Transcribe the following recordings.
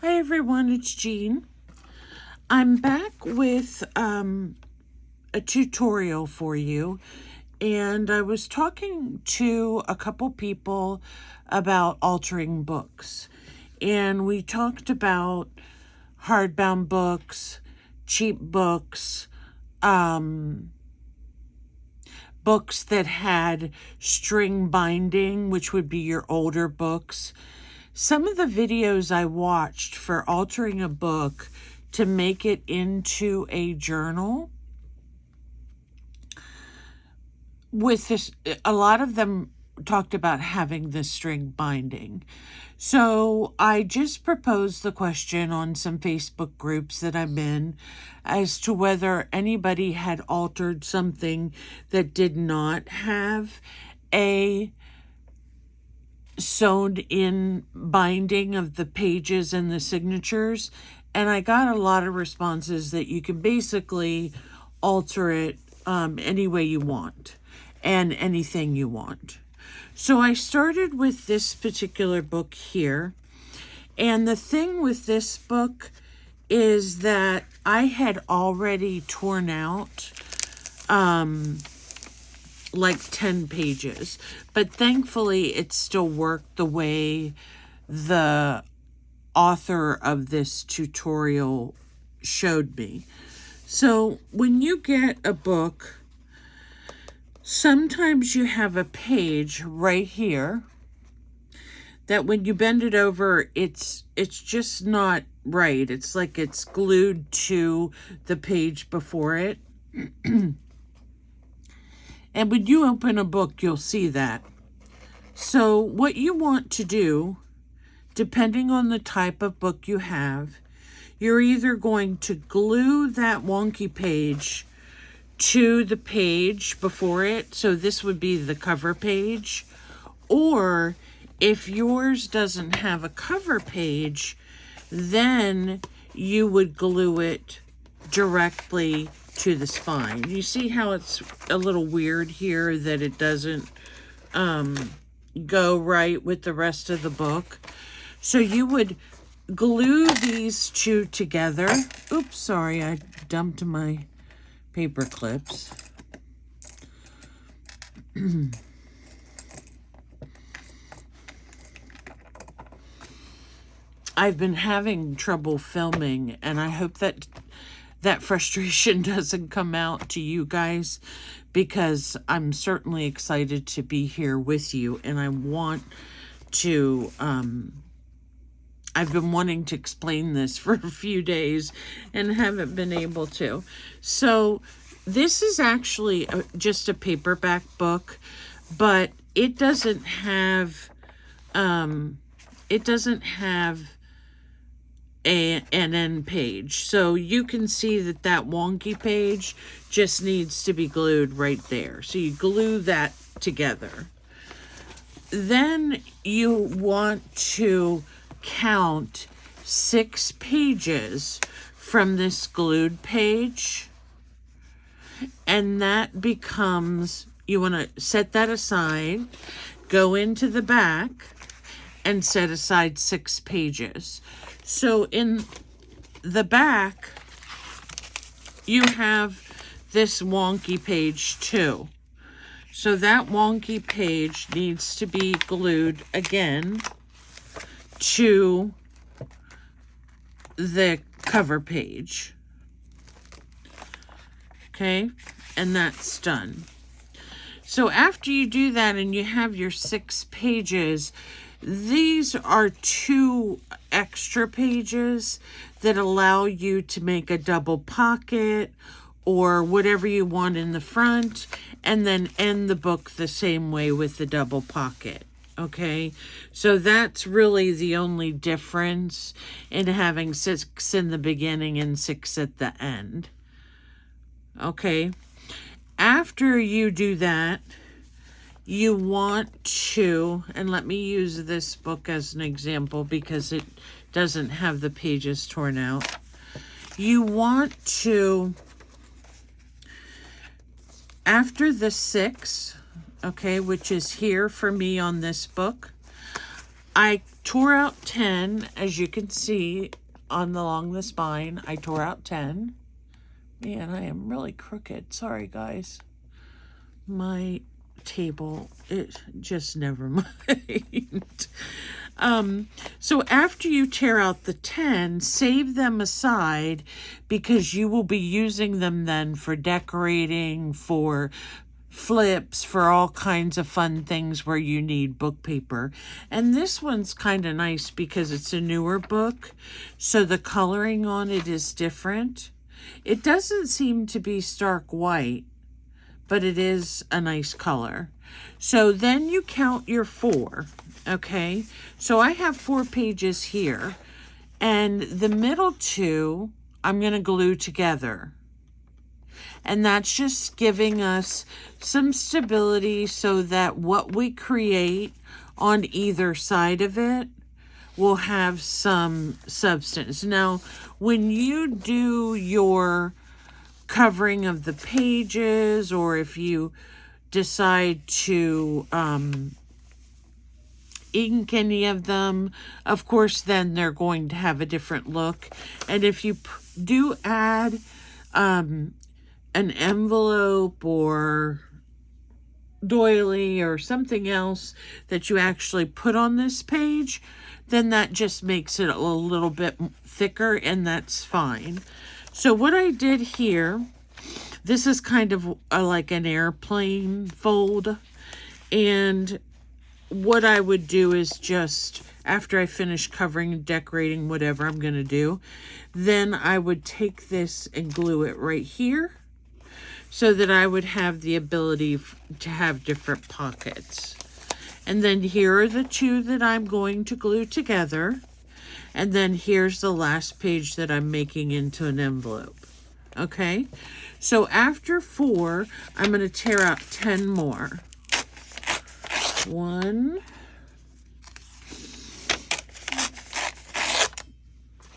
Hi everyone, it's Jean. I'm back with a tutorial for you, and I was talking to a couple people about altering books, and we talked about hardbound books, cheap books, books that had string binding, which would be your older books. Some of the videos I watched for altering a book to make it into a journal, with this, a lot of them talked about having the string binding. So I just proposed the question on some Facebook groups that I'm in as to whether anybody had altered something that did not have a sewn in binding of the pages and the signatures, and I got a lot of responses that you can basically alter it any way you want and anything you want. So I started with this particular book here, and the thing with this book is that I had already torn out like 10 pages, but thankfully it still worked the way the author of this tutorial showed me. So when you get a book, sometimes you have a page right here that when you bend it over, it's just not right. It's like it's glued to the page before it. And when you open a book, you'll see that. So what you want to do, depending on the type of book you have, you're either going to glue that wonky page to the page before it. So this would be the cover page. Or if yours doesn't have a cover page, then you would glue it directly to the spine. You see how it's a little weird here that it doesn't go right with the rest of the book. So you would glue these two together. Oops, sorry, I dumped my paper clips. I've been having trouble filming, and I hope that frustration doesn't come out to you guys, because I'm certainly excited to be here with you, and I want to, I've been wanting to explain this for a few days and haven't been able to. So this is actually just a paperback book, but it doesn't have, an end page. So you can see that wonky page just needs to be glued right there. So you glue that together. Then you want to count 6 pages from this glued page. And that becomes, you want to set that aside, go into the back, and set aside 6 pages. So in the back, you have this wonky page too. So that wonky page needs to be glued again to the cover page. Okay, and that's done. So after you do that and you have your 6 pages, these are 2 extra pages that allow you to make a double pocket or whatever you want in the front, and then end the book the same way with the double pocket. Okay, so that's really the only difference in having 6 in the beginning and 6 at the end. Okay, after you do that, you want to, and let me use this book as an example because it doesn't have the pages torn out. You want to, after the 6, okay, which is here for me on this book, I tore out 10, as you can see along the spine. I tore out 10. Man, I am really crooked. Sorry, guys. My table, it just never mind. So after you tear out the 10, save them aside because you will be using them then for decorating, for flips, for all kinds of fun things where you need book paper. And this one's kind of nice because it's a newer book, so the coloring on it is different. It doesn't seem to be stark white, but it is a nice color. So then you count your 4, okay? So I have 4 pages here, and the middle 2 I'm going to glue together. And that's just giving us some stability so that what we create on either side of it will have some substance. Now, when you do your covering of the pages, or if you decide to ink any of them, of course, then they're going to have a different look. And if you do add an envelope or doily or something else that you actually put on this page, then that just makes it a little bit thicker, and that's fine. So what I did here, this is kind of like an airplane fold, and what I would do is just, after I finish covering and decorating whatever I'm going to do, then I would take this and glue it right here so that I would have the ability to have different pockets. And then here are the 2 that I'm going to glue together. And then here's the last page that I'm making into an envelope. Okay? So after 4, I'm going to tear out 10 more. 1,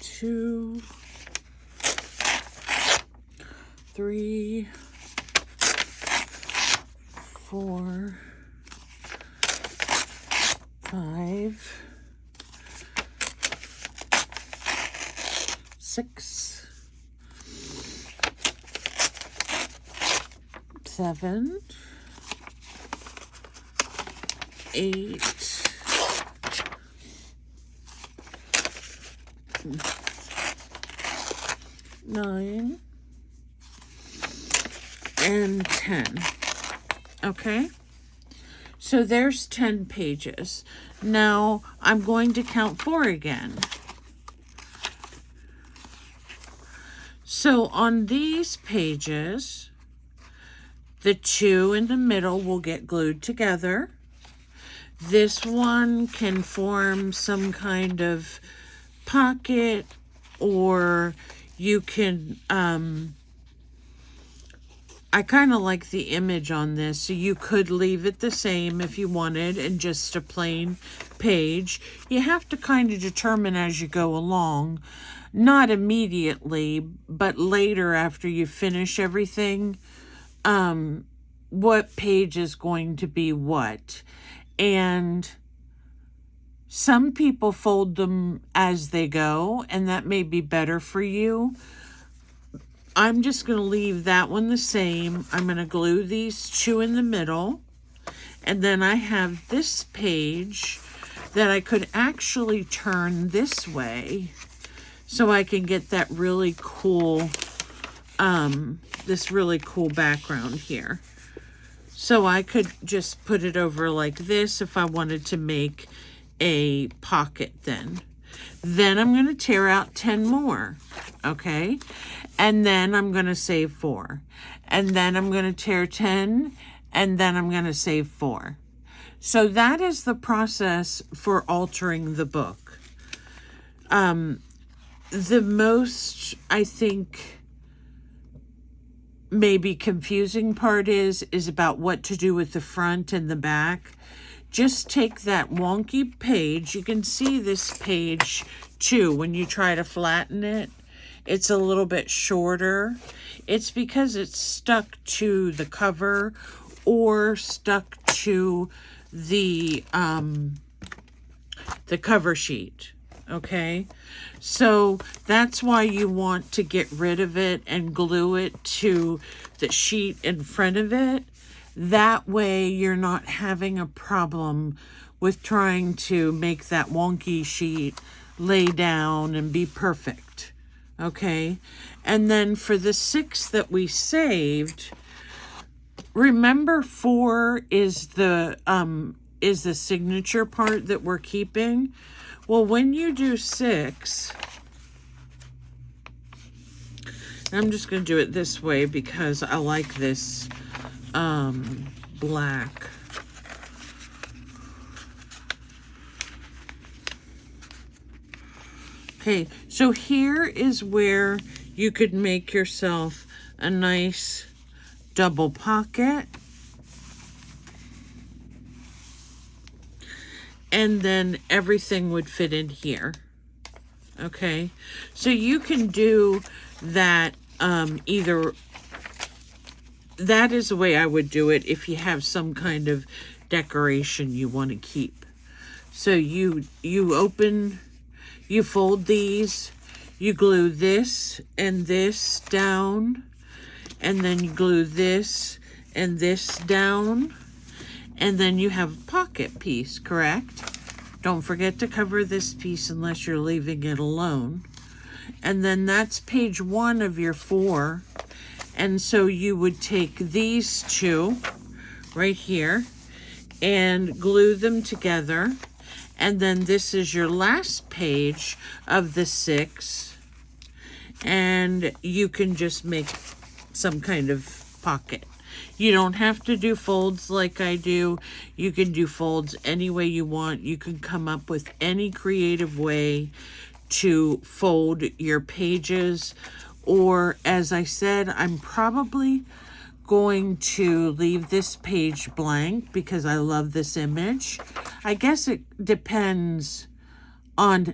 2, 3, 4, 5, 6, 7, 8, 9, and 10. Okay, so there's 10 pages. Now I'm going to count 4 again. So on these pages, the 2 in the middle will get glued together. This one can form some kind of pocket, or you can, I kind of like the image on this, so you could leave it the same if you wanted and just a plain page. You have to kind of determine as you go along, not immediately, but later after you finish everything, what page is going to be what. And some people fold them as they go, and that may be better for you. I'm just going to leave that one the same. I'm going to glue these 2 in the middle. And then I have this page that I could actually turn this way so I can get that really cool, this really cool background here. So I could just put it over like this if I wanted to make a pocket then. Then I'm going to tear out 10 more, okay? And then I'm going to save 4. And then I'm going to tear 10, and then I'm going to save 4. So that is the process for altering the book. The most, I think, maybe confusing part is about what to do with the front and the back. Just take that wonky page. You can see this page too when you try to flatten it. It's a little bit shorter. It's because it's stuck to the cover or stuck to the the cover sheet. Okay, so that's why you want to get rid of it and glue it to the sheet in front of it. That way you're not having a problem with trying to make that wonky sheet lay down and be perfect. Okay, and then for the 6 that we saved, remember 4 is the signature part that we're keeping. Well, when you do 6, I'm just going to do it this way because I like this black. Okay, so here is where you could make yourself a nice double pocket. And then everything would fit in here. Okay, so you can do that either. That is the way I would do it if you have some kind of decoration you want to keep. So you fold these, you glue this and this down, and then you glue this and this down, and then you have a pocket piece, correct? Don't forget to cover this piece unless you're leaving it alone. And then that's page 1 of your 4. And so you would take these 2 right here and glue them together. And then this is your last page of the 6. And you can just make some kind of pocket. You don't have to do folds like I do. You can do folds any way you want. You can come up with any creative way to fold your pages. Or, as I said, I'm probably going to leave this page blank because I love this image. I guess it depends on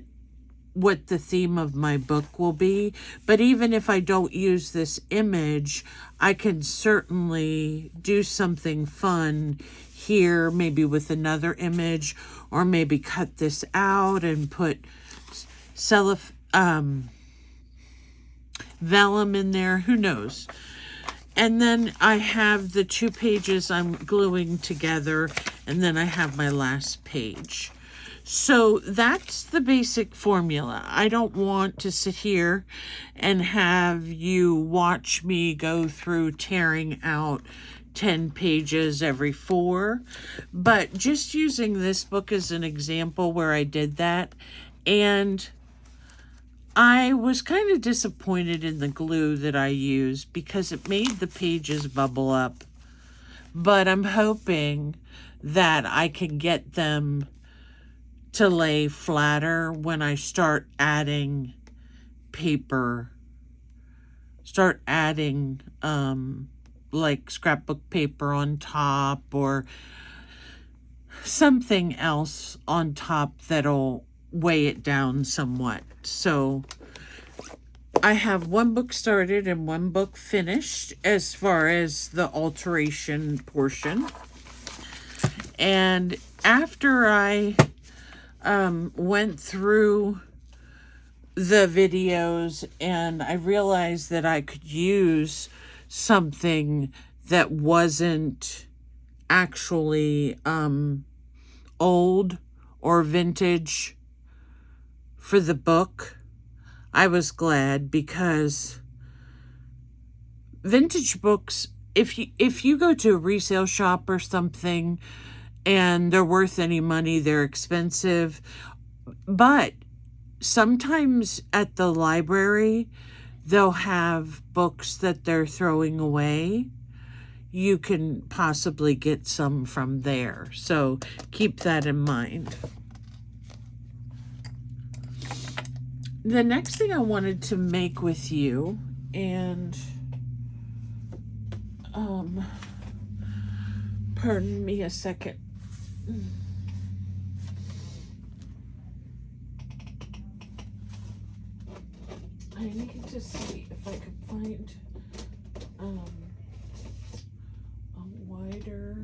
what the theme of my book will be, but even if I don't use this image, I can certainly do something fun here, maybe with another image, or maybe cut this out and put vellum in there, who knows. And then I have the 2 pages I'm gluing together, and then I have my last page. So that's the basic formula. I don't want to sit here and have you watch me go through tearing out 10 pages every 4, but just using this book as an example where I did that, and I was kind of disappointed in the glue that I used because it made the pages bubble up, but I'm hoping that I can get them to lay flatter when I start adding paper, like scrapbook paper on top or something else on top that'll weigh it down somewhat. So I have 1 book started and 1 book finished as far as the alteration portion. And after I went through the videos and I realized that I could use something that wasn't actually old or vintage for the book, I was glad, because vintage books, if you go to a resale shop or something and they're worth any money, they're expensive. But sometimes at the library, they'll have books that they're throwing away. You can possibly get some from there. So keep that in mind. The next thing I wanted to make with you, and pardon me a second. I need to see if I could find a wider,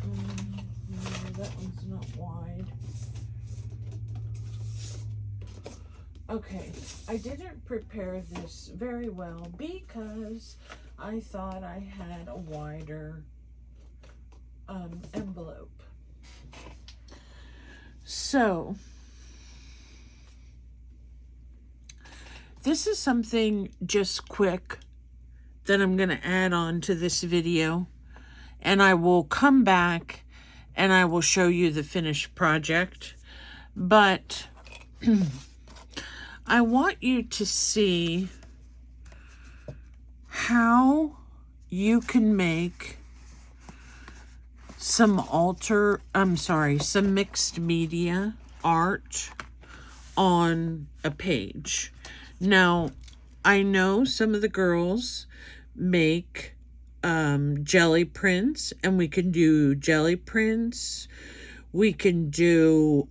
no, that one's not wide. Okay, I didn't prepare this very well because I thought I had a wider envelope. So, this is something just quick that I'm going to add on to this video, and I will come back and I will show you the finished project. But I want you to see how you can make some mixed media art on a page. Now, I know some of the girls make jelly prints, and we can do jelly prints. We can do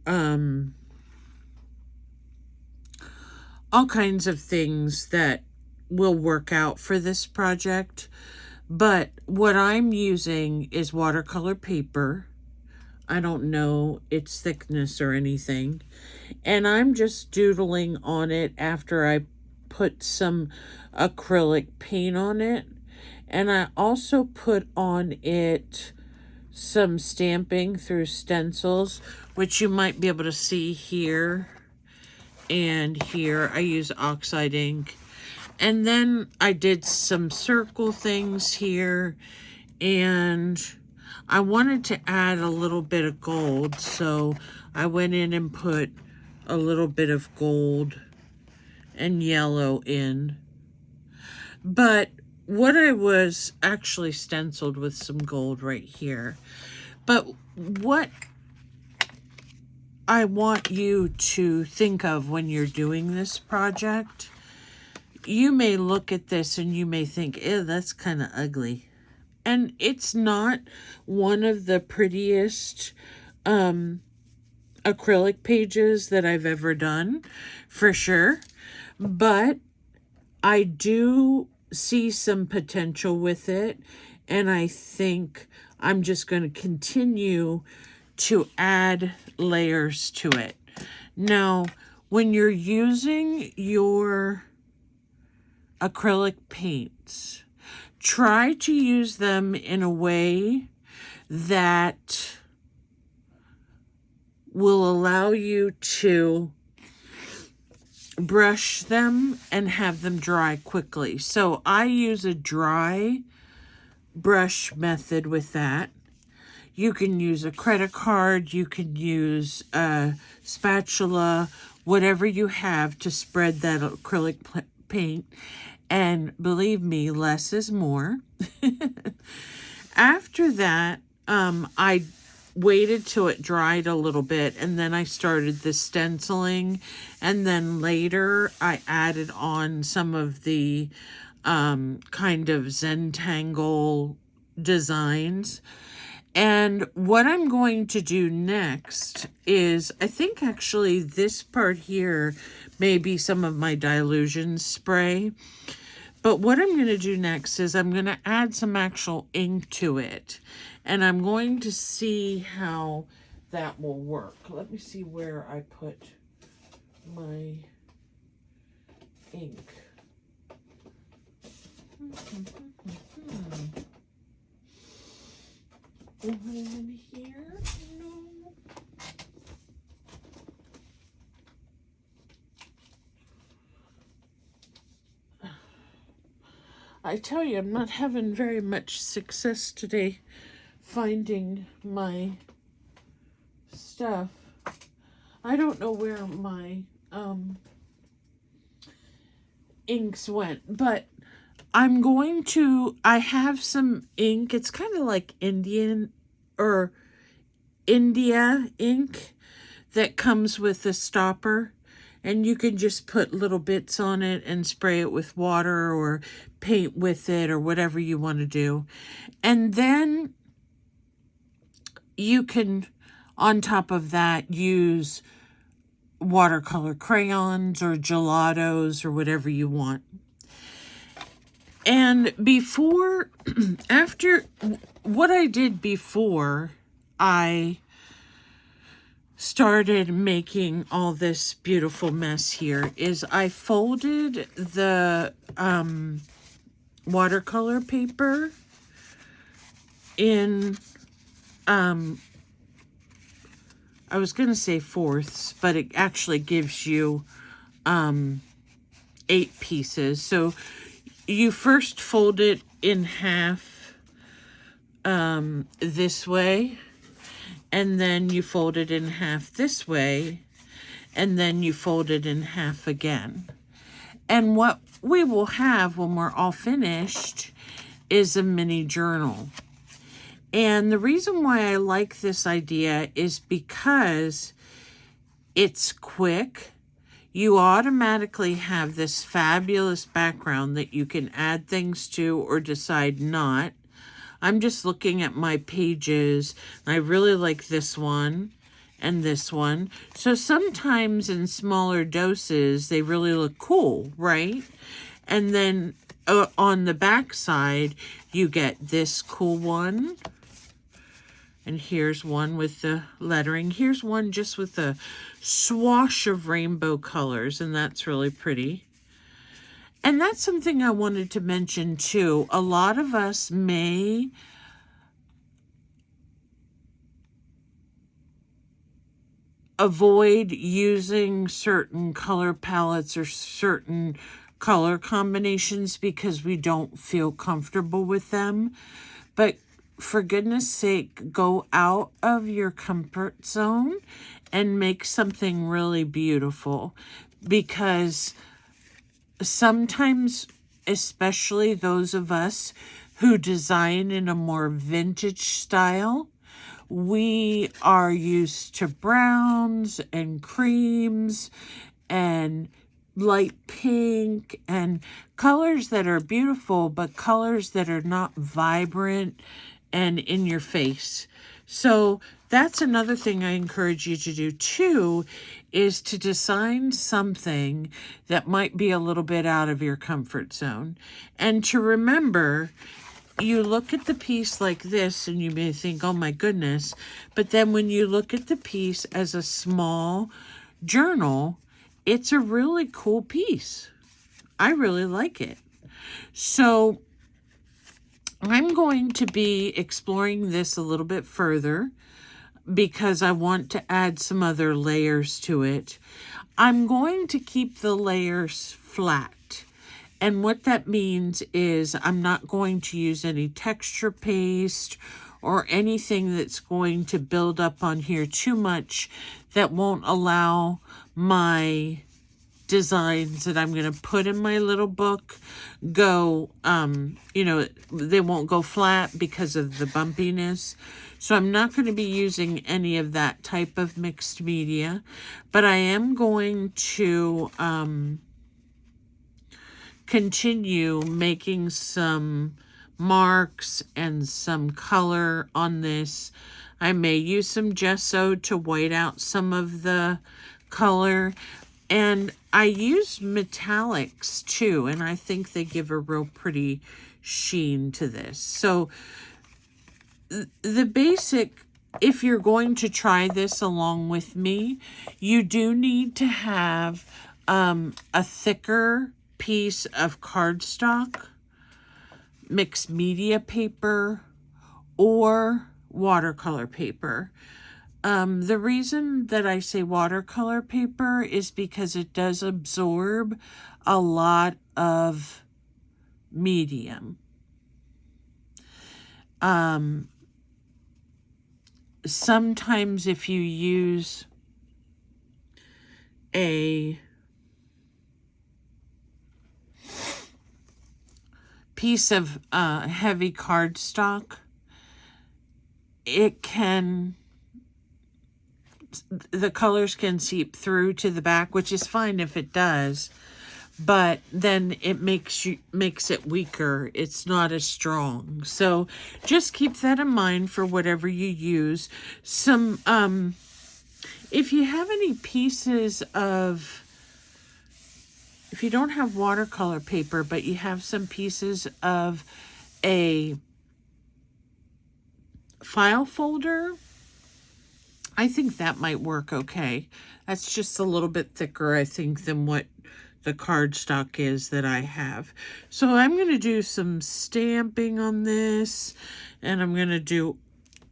all kinds of things that will work out for this project. But what I'm using is watercolor paper. I don't know its thickness or anything. And I'm just doodling on it after I put some acrylic paint on it. And I also put on it some stamping through stencils, which you might be able to see here and here. I use oxide ink. And then I did some circle things here, and I wanted to add a little bit of gold, so I went in and put a little bit of gold and yellow in. But what I was actually stenciled with some gold right here. But what I want you to think of when you're doing this project, you may look at this and you may think, ew, that's kind of ugly. And it's not one of the prettiest acrylic pages that I've ever done, for sure. But I do see some potential with it, and I think I'm just going to continue to add layers to it. Now, when you're using your acrylic paints, try to use them in a way that will allow you to brush them and have them dry quickly. So I use a dry brush method with that. You can use a credit card, you can use a spatula, whatever you have to spread that acrylic paint. And believe me, less is more. After that, I waited till it dried a little bit, and then I started the stenciling, and then later I added on some of the kind of Zentangle designs. And what I'm going to do next is, I think actually this part here may be some of my dilution spray. But what I'm going to do next is I'm going to add some actual ink to it. And I'm going to see how that will work. Let me see where I put my ink. In here? No. I tell you, I'm not having very much success today finding my stuff. I don't know where my inks went, but I'm going to, I have some ink. It's kind of like India ink that comes with a stopper. And you can just put little bits on it and spray it with water or paint with it or whatever you want to do. And then you can, on top of that, use watercolor crayons or gelatos or whatever you want. And before, after, what I did before I started making all this beautiful mess here is I folded the watercolor paper in, I was going to say fourths, but it actually gives you 8 pieces. So you first fold it in half this way, and then you fold it in half this way, and then you fold it in half again. And what we will have when we're all finished is a mini journal. And the reason why I like this idea is because it's quick. You automatically have this fabulous background that you can add things to or decide not. I'm just looking at my pages. I really like this one and this one. So sometimes in smaller doses, they really look cool, right? And then on the back side, you get this cool one. And here's one with the lettering. Here's one just with a swash of rainbow colors, and that's really pretty. And that's something I wanted to mention too. A lot of us may avoid using certain color palettes or certain color combinations because we don't feel comfortable with them. But for goodness sake, go out of your comfort zone and make something really beautiful, because sometimes, especially those of us who design in a more vintage style, we are used to browns and creams and light pink and colors that are beautiful, but colors that are not vibrant and in your face. So that's another thing I encourage you to do too, is to design something that might be a little bit out of your comfort zone. And to remember, you look at the piece like this and you may think, oh my goodness, but then when you look at the piece as a small journal, it's a really cool piece. I really like it. So I'm going to be exploring this a little bit further because I want to add some other layers to it. I'm going to keep the layers flat. And what that means is I'm not going to use any texture paste or anything that's going to build up on here too much that won't allow my designs that I'm going to put in my little book go, they won't go flat because of the bumpiness. So I'm not going to be using any of that type of mixed media, but I am going to continue making some marks and some color on this. I may use some gesso to white out some of the color. And I use metallics too, and I think they give a real pretty sheen to this. So the basic, if you're going to try this along with me, you do need to have a thicker piece of cardstock, mixed media paper, or watercolor paper. The reason that I say watercolor paper is because it does absorb a lot of medium. Sometimes if you use a piece of heavy cardstock, the colors can seep through to the back, which is fine if it does, but then it makes it weaker. It's not as strong. So just keep that in mind for whatever you use. If you have any pieces of, if you don't have watercolor paper, but you have some pieces of a file folder, I think that might work okay. That's just a little bit thicker, I think, than what the cardstock is that I have. So I'm going to do some stamping on this, and I'm going to do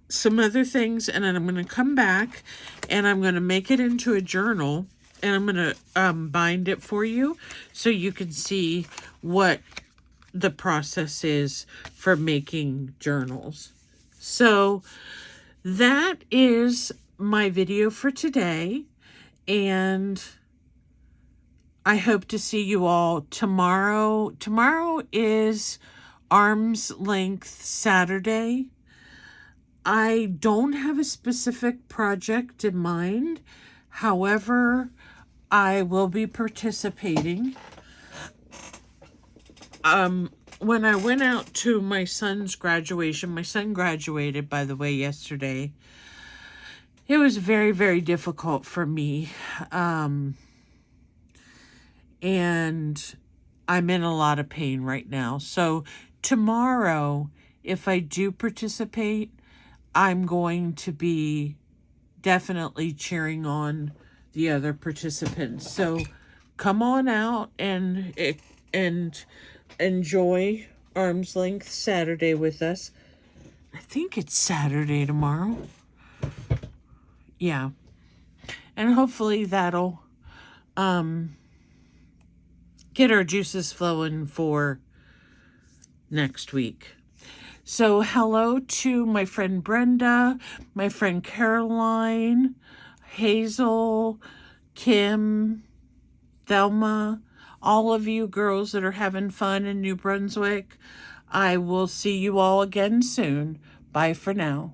some other things, and then I'm going to come back and I'm going to make it into a journal, and I'm going to bind it for you so you can see what the process is for making journals. So that is my video for today, and I hope to see you all tomorrow. Tomorrow is Arm's Length Saturday. I don't have a specific project in mind. However, I will be participating. When I went out to my son's graduation, my son graduated, by the way, yesterday. It was very, very difficult for me. And I'm in a lot of pain right now. So tomorrow, if I do participate, I'm going to be definitely cheering on the other participants. So come on out and enjoy Arm's Length Saturday with us. I think it's Saturday tomorrow. Yeah. And hopefully that'll get our juices flowing for next week. So hello to my friend Brenda, my friend Caroline, Hazel, Kim, Thelma, all of you girls that are having fun in New Brunswick. I will see you all again soon. Bye for now.